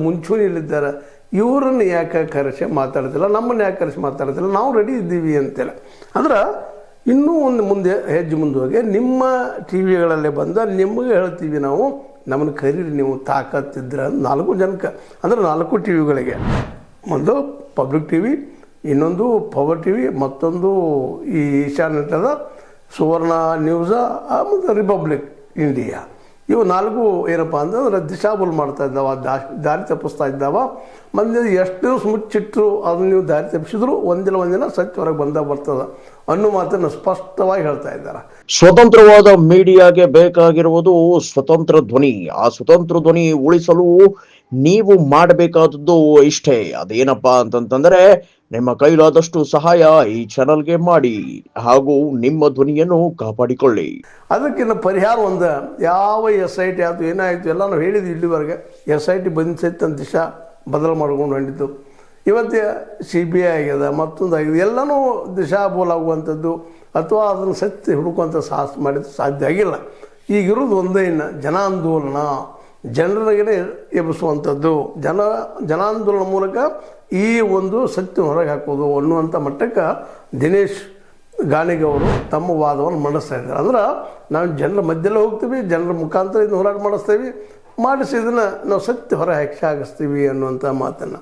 ಮುಂಚೂಣಿಯಲ್ಲಿದ್ದಾರೆ, ಇವರನ್ನು ಯಾಕೆ ಕರೆಸಿ ಮಾತಾಡ್ತಿಲ್ಲ, ನಮ್ಮನ್ನು ಯಾಕೆ ಕರೆಸಿ ಮಾತಾಡ್ತಿಲ್ಲ, ನಾವು ರೆಡಿ ಇದ್ದೀವಿ ಅಂತೇಳಿ. ಅಂದ್ರೆ ಇನ್ನೂ ಒಂದು ಮುಂದೆ ಹೆಜ್ಜೆ ಮುಂದೆ ಹೋಗಿ ನಿಮ್ಮ ಟಿ ವಿಗಳಲ್ಲೇ ಬಂದು ನಿಮಗೆ ಹೇಳ್ತೀವಿ ನಾವು, ನಮ್ಮನ್ನು ಕರೀರಿ ನೀವು ತಾಕತ್ತಿದ್ರೆ 4 ಜನಕ್ಕೆ, ಅಂದರೆ 4 ಟಿ ವಿಗಳಿಗೆ, ಒಂದು ಪಬ್ಲಿಕ್ ಟಿ ವಿ, ಇನ್ನೊಂದು ಪವರ್ ಟಿ ವಿ, ಮತ್ತೊಂದು ಈ ಏಷ್ಯಾನೆಟ್ ಅದ, ಸುವರ್ಣ ನ್ಯೂಸ ಮತ್ತು ರಿಪಬ್ಲಿಕ್ ಇಂಡಿಯಾ. ಇವು 4 ಏನಪ್ಪ ಅಂತಂದ್ರೆ ದಿಶಾಬುಲ್ ಮಾಡ್ತಾ ಇದ್ದಾವೆ, ದಾರಿ ತಪ್ಪಿಸ್ತಾ ಇದ್ದಾವೆ. ಮಂದಿ ಎಷ್ಟು ದಿವಸ ಮುಚ್ಚಿಟ್ಟರು ಅದನ್ನು ನೀವು ದಾರಿ ತಪ್ಪಿಸಿದ್ರು ಒಂದಿನ ಸತ್ಯ ಹೊರಗೆ ಬರ್ತದೆ ಅನ್ನೋ ಮಾತನ್ನು ಸ್ಪಷ್ಟವಾಗಿ ಹೇಳ್ತಾ ಇದ್ದಾರೆ. ಸ್ವತಂತ್ರವಾದ ಮೀಡಿಯಾಗೆ ಬೇಕಾಗಿರುವುದು ಸ್ವತಂತ್ರ ಧ್ವನಿ. ಆ ಸ್ವತಂತ್ರ ಧ್ವನಿ ಉಳಿಸಲು ನೀವು ಮಾಡಬೇಕಾದದ್ದು ಇಷ್ಟೇ. ಅದೇನಪ್ಪಾ ಅಂತಂತಂದ್ರೆ ನಿಮ್ಮ ಕೈಲಾದಷ್ಟು ಸಹಾಯ ಈ ಚಾನಲ್ಗೆ ಮಾಡಿ ಹಾಗೂ ನಿಮ್ಮ ಧ್ವನಿಯನ್ನು ಕಾಪಾಡಿಕೊಳ್ಳಿ. ಅದಕ್ಕಿಂತ ಪರಿಹಾರ ಒಂದು, ಯಾವ SIT ಆಯಿತು ಏನಾಯಿತು ಎಲ್ಲ ನಾವು ಹೇಳಿದ್ವಿ ಇಲ್ಲಿವರೆಗೆ. SIT ಬಂದಿತ್ತು ದಿಶಾ ಬದಲು ಮಾಡ್ಕೊಂಡು ಹೊಂಟಿದ್ದು, ಇವತ್ತು CBI ಆಗ್ಯದ, ಮತ್ತೊಂದು ಆಗಿದೆ. ಎಲ್ಲನೂ ದಿಶಾಬೋಲಾಗುವಂಥದ್ದು ಅಥವಾ ಅದನ್ನು ಸತ್ಯ ಹುಡುಕುವಂಥ ಸಾಹಸ ಮಾಡಿದ್ದು ಸಾಧ್ಯ ಆಗಿಲ್ಲ. ಈಗಿರೋದು ಒಂದೇ, ಇನ್ನು ಜನಾಂದೋಲನ, ಜನರಿಗೆ ಎಬ್ಬಿಸುವಂಥದ್ದು, ಜನಾಂದೋಲನ ಮೂಲಕ ಈ ಒಂದು ಸತ್ಯ ಹೊರಗೆ ಹಾಕೋದು ಅನ್ನುವಂಥ ಮಟ್ಟಕ್ಕೆ ದಿನೇಶ್ ಗಾಣಿಗ ಅವರು ತಮ್ಮ ವಾದವನ್ನು ಮಂಡಿಸ್ತಾ ಇದ್ದಾರೆ. ಅಂದ್ರೆ ನಾವು ಜನರ ಮಧ್ಯೆಲ್ಲ ಹೋಗ್ತೀವಿ, ಜನರ ಮುಖಾಂತರ ಇದನ್ನು ಹೋರಾಟ ಮಾಡಿಸ್ತೀವಿ, ಮಾಡಿಸಿ ಇದನ್ನು ನಾವು ಸತ್ಯ ಹೊರ ಹಾಕಿಸ್ತೀವಿ ಅನ್ನುವಂಥ ಮಾತನ್ನು